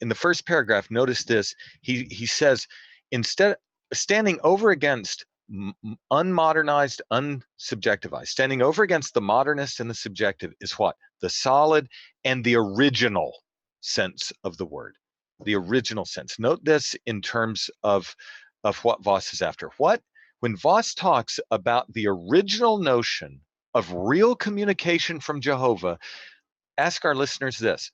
in the first paragraph, notice this. He says, instead, standing over against unmodernized, unsubjectivized, standing over against the modernist and the subjective is what? The solid and the original sense of the word. The original sense. Note this in terms of what Vos is after. When Vos talks about the original notion of real communication from Jehovah, ask our listeners this: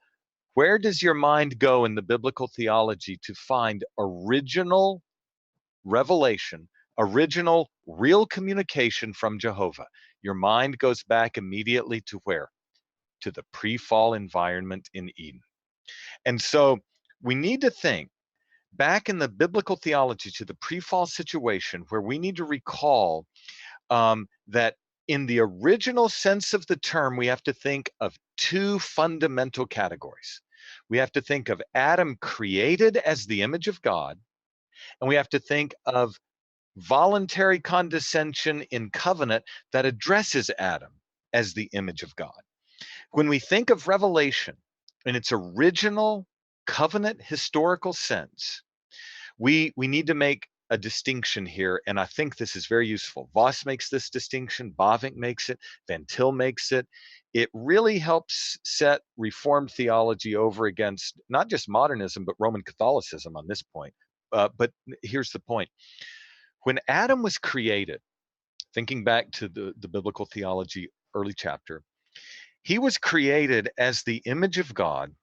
where does your mind go in the biblical theology to find original revelation, original real communication from Jehovah? Your mind goes back immediately to where? To the pre-fall environment in Eden. And so we need to think back in the biblical theology to the pre-fall situation, where we need to recall that in the original sense of the term, we have to think of two fundamental categories. We have to think of Adam created as the image of God, and we have to think of voluntary condescension in covenant that addresses Adam as the image of God. When we think of revelation in its original covenant historical sense, we need to make a distinction here, and I think this is very useful. Vos makes this distinction, Bavinck makes it, Van Til makes it. It really helps set Reformed theology over against not just modernism, but Roman Catholicism on this point. But here's the point. When Adam was created, thinking back to the biblical theology early chapter, he was created as the image of God.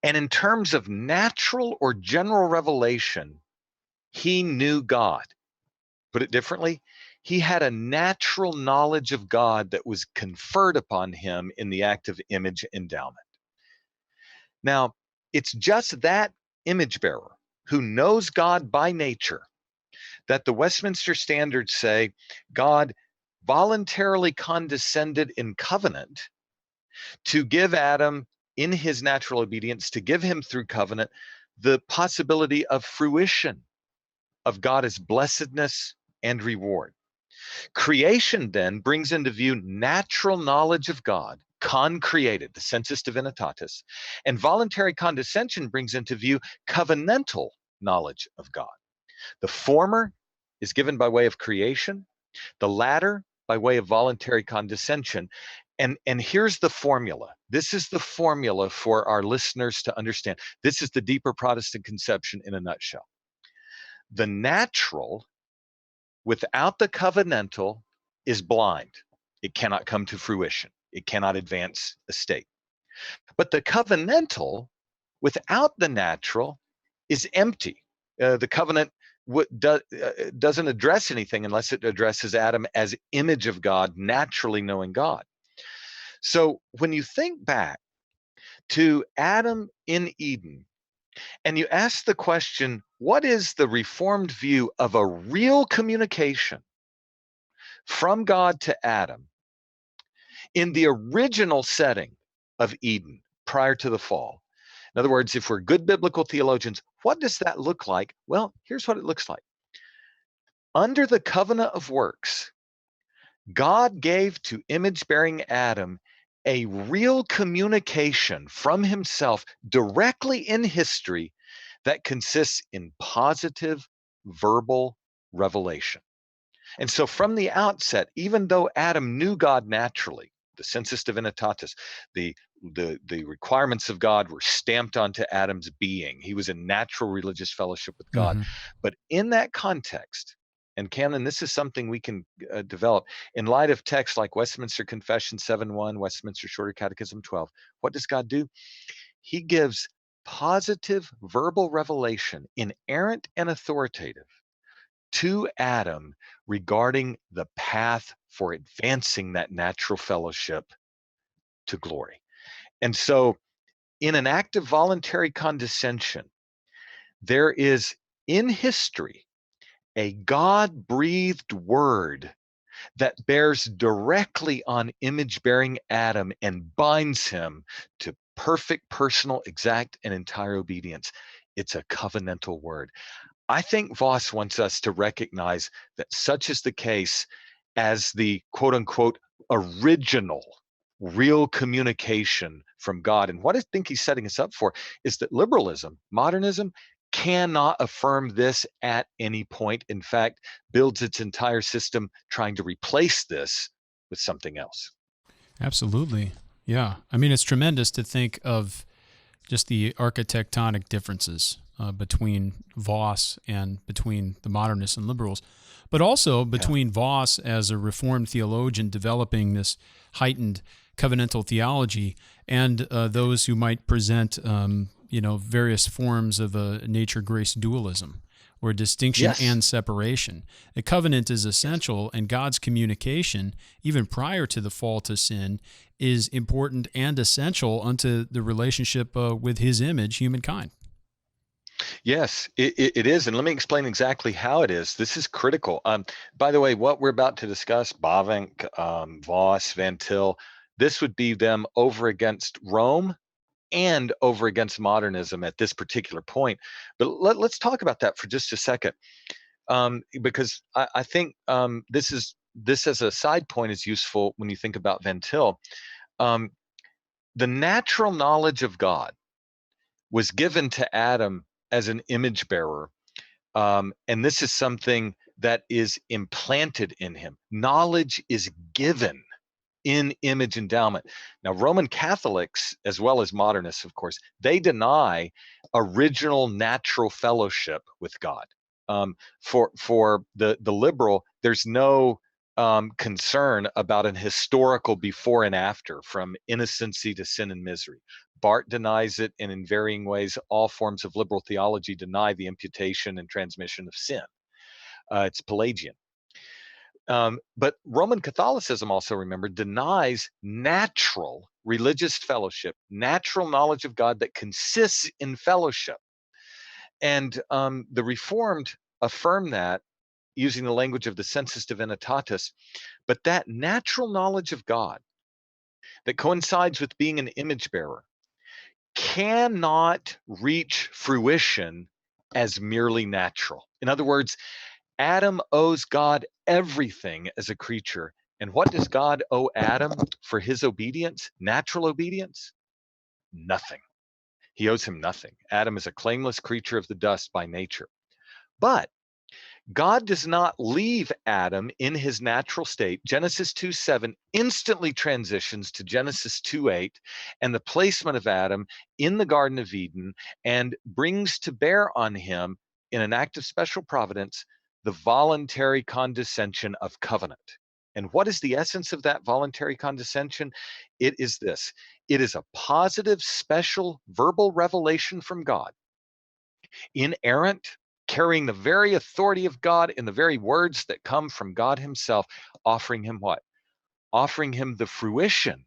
And in terms of natural or general revelation, he knew God. Put it differently, he had a natural knowledge of God that was conferred upon him in the act of image endowment. Now, it's just that image bearer who knows God by nature that the Westminster Standards say God voluntarily condescended in covenant to give Adam, in his natural obedience, to give him through covenant the possibility of fruition of God as blessedness and reward. Creation then brings into view natural knowledge of God, concreated, the sensus divinitatis, and voluntary condescension brings into view covenantal knowledge of God. The former is given by way of creation, the latter by way of voluntary condescension. And here's the formula. This is the formula for our listeners to understand. This is the deeper Protestant conception in a nutshell. The natural without the covenantal is blind. It cannot come to fruition. It cannot advance a state. But the covenantal without the natural is empty. The covenant doesn't address anything unless it addresses Adam as image of God, naturally knowing God. So when you think back to Adam in Eden, and you ask the question, what is the Reformed view of a real communication from God to Adam in the original setting of Eden prior to the fall? In other words, if we're good biblical theologians, what does that look like? Well, here's what it looks like. Under the covenant of works, God gave to image-bearing Adam a real communication from himself directly in history that consists in positive verbal revelation. And so from the outset, even though Adam knew God naturally, the sensus divinitatis, the requirements of God were stamped onto Adam's being. He was in natural religious fellowship with God. Mm-hmm. But in that context, and Canon, this is something we can develop in light of texts like Westminster Confession 7:1, Westminster Shorter Catechism 12. What does God do? He gives positive verbal revelation, inerrant and authoritative, to Adam regarding the path for advancing that natural fellowship to glory. And so in an act of voluntary condescension, there is in history a God-breathed word that bears directly on image-bearing Adam and binds him to perfect, personal, exact, and entire obedience. It's a covenantal word. I think Vos wants us to recognize that such is the case as the quote-unquote original real communication from God. And what I think he's setting us up for is that liberalism, modernism, cannot affirm this at any point. In fact, builds its entire system trying to replace this with something else. Absolutely. Yeah. I mean, it's tremendous to think of just the architectonic differences between Vos and between the modernists and liberals, but also Yeah. between Vos as a Reformed theologian developing this heightened covenantal theology and those who might present, various forms of a nature-grace dualism or distinction Yes. and separation. The covenant is Yes. essential, and God's communication, even prior to the fall to sin, is important and essential unto the relationship with his image, humankind. Yes, it is. And let me explain exactly how it is. This is critical. By the way, what we're about to discuss, Bavinck, Voss, Van Til, this would be them over against Rome and over against modernism at this particular point. But let's talk about that for just a second, because I think this as a side point is useful when you think about Van Til. Um, the natural knowledge of God was given to Adam as an image bearer. And this is something that is implanted in him. Knowledge is given in image endowment. Now, Roman Catholics, as well as modernists, of course, they deny original natural fellowship with God. For the liberal, there's no concern about an historical before and after, from innocency to sin and misery. Barth denies it, and in varying ways, all forms of liberal theology deny the imputation and transmission of sin. It's Pelagian. But Roman Catholicism also, remember, denies natural religious fellowship, natural knowledge of God that consists in fellowship. And the Reformed affirm that using the language of the sensus divinitatis. But that natural knowledge of God that coincides with being an image bearer cannot reach fruition as merely natural. In other words, Adam owes God everything as a creature. And what does God owe Adam for his obedience, natural obedience? Nothing. He owes him nothing. Adam is a claimless creature of the dust by nature. But God does not leave Adam in his natural state. Genesis 2:7 instantly transitions to Genesis 2:8 and the placement of Adam in the Garden of Eden, and brings to bear on him, in an act of special providence, the voluntary condescension of covenant. And what is the essence of that voluntary condescension? It is this: it is a positive, special verbal revelation from God, inerrant, carrying the very authority of God in the very words that come from God himself, offering him what? Offering him the fruition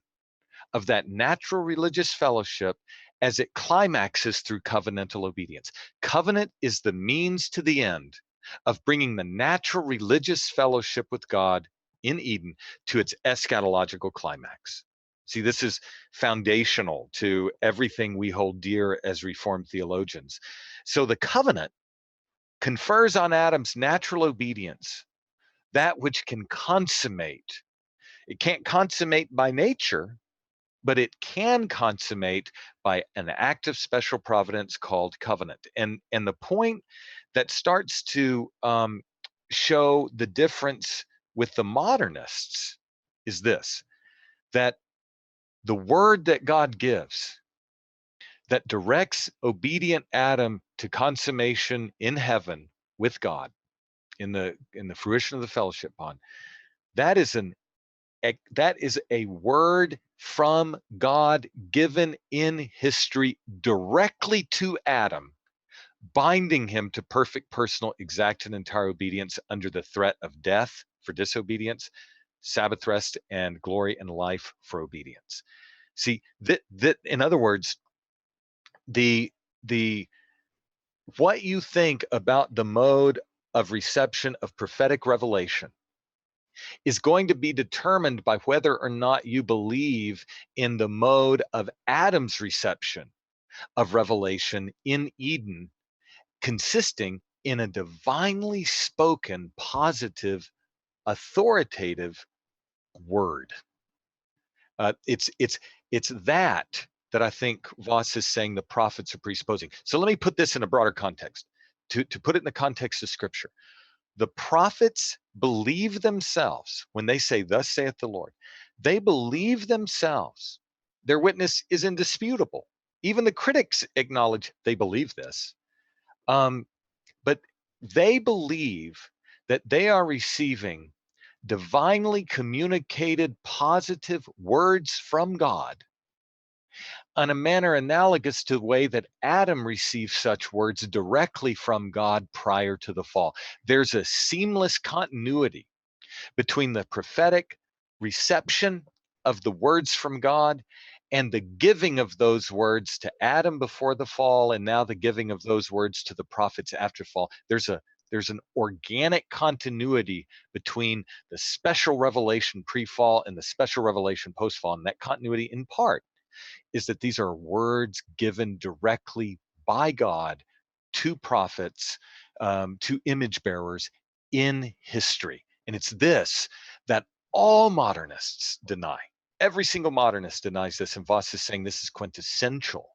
of that natural religious fellowship as it climaxes through covenantal obedience. Covenant is the means to the end of bringing the natural religious fellowship with God in Eden to its eschatological climax. See, this is foundational to everything we hold dear as Reformed theologians. So the covenant confers on Adam's natural obedience that which can consummate. It can't consummate by nature, but it can consummate by an act of special providence called covenant. And the point that starts to show the difference with the modernists is this: that the word that God gives, that directs obedient Adam to consummation in heaven with God, in the fruition of the fellowship bond, that is a word from God given in history directly to Adam, binding him to perfect, personal, exact, and entire obedience under the threat of death for disobedience, Sabbath rest, and glory and life for obedience. See, that in other words, the the what you think about the mode of reception of prophetic revelation is going to be determined by whether or not you believe in the mode of Adam's reception of revelation in Eden, consisting in a divinely spoken, positive, authoritative word. It's that that I think Voss is saying the prophets are presupposing. So let me put this in a broader context. To put it in the context of Scripture, the prophets believe themselves when they say, "Thus saith the Lord." They believe themselves. Their witness is indisputable. Even the critics acknowledge they believe this. But they believe that they are receiving divinely communicated positive words from God in a manner analogous to the way that Adam received such words directly from God prior to the fall. There's a seamless continuity between the prophetic reception of the words from God and the giving of those words to Adam before the fall, and now the giving of those words to the prophets after fall. There's an organic continuity between the special revelation pre-fall and the special revelation post-fall, and that continuity in part is that these are words given directly by God to prophets, to image bearers in history. And it's this that all modernists deny. Every single modernist denies this, and Voss is saying this is quintessential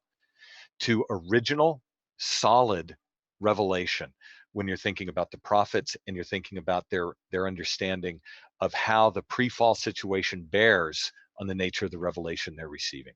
to original, solid revelation when you're thinking about the prophets and you're thinking about their understanding of how the pre-fall situation bears on the nature of the revelation they're receiving.